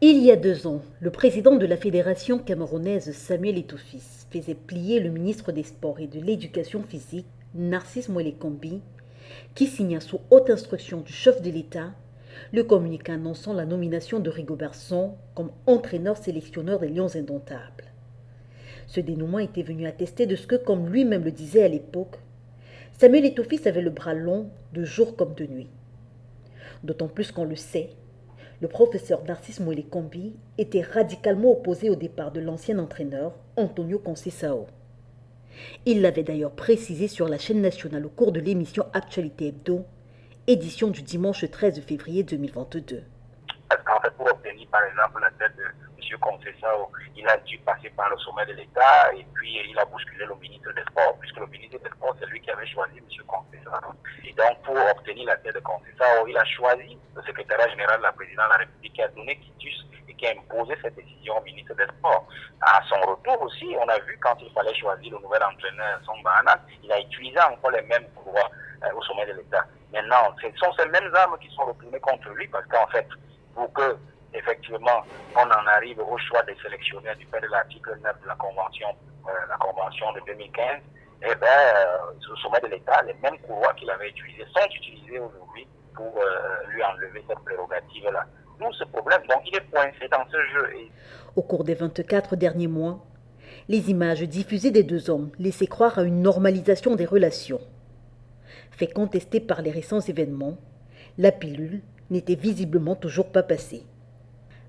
Il y a 2 ans, le président de la fédération camerounaise Samuel Eto'o-Fils faisait plier le ministre des Sports et de l'Éducation physique, Narcisse Moelle-Kombi, qui signa sous haute instruction du chef de l'État le communiqué annonçant la nomination de Rigobert Song comme entraîneur-sélectionneur des Lions indomptables. Ce dénouement était venu attester de ce que, comme lui-même le disait à l'époque, Samuel Eto'o-Fils avait le bras long de jour comme de nuit. D'autant plus qu'on le sait, le professeur Narcisse Moelle-Kombi était radicalement opposé au départ de l'ancien entraîneur Antonio Conceição. Il l'avait d'ailleurs précisé sur la chaîne nationale au cours de l'émission Actualité Hebdo, édition du dimanche 13 février 2022. Parce qu'en fait, pour obtenir par exemple la tête de M. Conceição, il a dû passer par le sommet de l'État et puis il a bousculé le ministre des Sports, puisque le ministre des Sports, c'est lui qui avait choisi M. Conceição. Et donc, pour obtenir la tête de Conceição, il a choisi le secrétariat général de la présidence de la République qui a donné quitus et qui a imposé cette décision au ministre des Sports. À son retour aussi, on a vu quand il fallait choisir le nouvel entraîneur, Song Bahana, il a utilisé encore les mêmes pouvoirs au sommet de l'État. Maintenant, ce sont ces mêmes armes qui sont retournées contre lui parce qu'en fait, pour que, effectivement, on en arrive au choix des sélectionneurs du fait de l'article 9 de la convention de 2015, eh bien, au sommet de l'État, les mêmes courroies qu'il avait utilisées sont utilisées aujourd'hui pour lui enlever cette prérogative-là. D'où ce problème. Donc, il est coincé dans ce jeu. Au cours des 24 derniers mois, les images diffusées des deux hommes laissaient croire à une normalisation des relations. Fait contester par les récents événements, la pilule n'était visiblement toujours pas passée.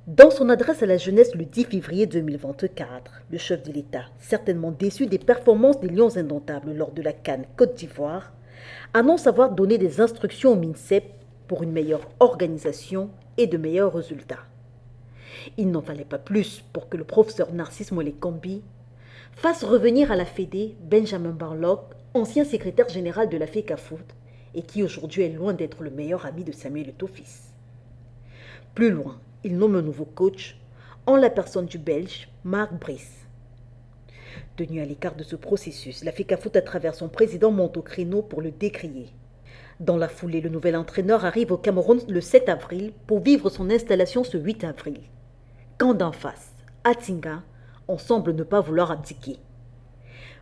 Dans son adresse à la jeunesse le 10 février 2024, le chef de l'État, certainement déçu des performances des Lions indomptables lors de la CAN Côte d'Ivoire, annonce avoir donné des instructions au MINSEP pour une meilleure organisation et de meilleurs résultats. Il n'en fallait pas plus pour que le professeur Narcisse Moelle-Kombi fasse revenir à la Fédé Benjamin Barlock, ancien secrétaire général de la FECAFOOT et qui aujourd'hui est loin d'être le meilleur ami de Samuel Eto'o-Fils. Plus loin, il nomme un nouveau coach, en la personne du Belge Marc Brice. Tenu à l'écart de ce processus, la FECAFOOT à travers son président monte au créneau pour le décrier. Dans la foulée, le nouvel entraîneur arrive au Cameroun le 7 avril pour vivre son installation ce 8 avril. Quand d'en face, à Tinga, on semble ne pas vouloir abdiquer.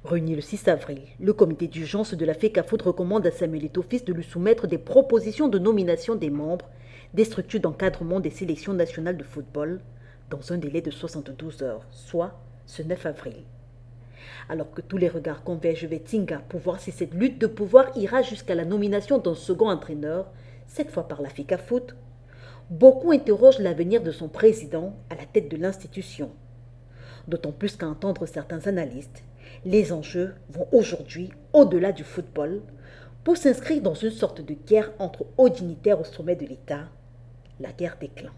Réuni le 6 avril, le comité d'urgence de la FECAFOOT recommande à Samuel Eto'o-Fils de lui soumettre des propositions de nomination des membres des structures d'encadrement des sélections nationales de football dans un délai de 72 heures, soit ce 9 avril. Alors que tous les regards convergent vers Tinga pour voir si cette lutte de pouvoir ira jusqu'à la nomination d'un second entraîneur, cette fois par la FECAFOOT, beaucoup interrogent l'avenir de son président à la tête de l'institution. D'autant plus qu'à entendre certains analystes, les enjeux vont aujourd'hui au-delà du football pour s'inscrire dans une sorte de guerre entre hauts dignitaires au sommet de l'État, la guerre des clans.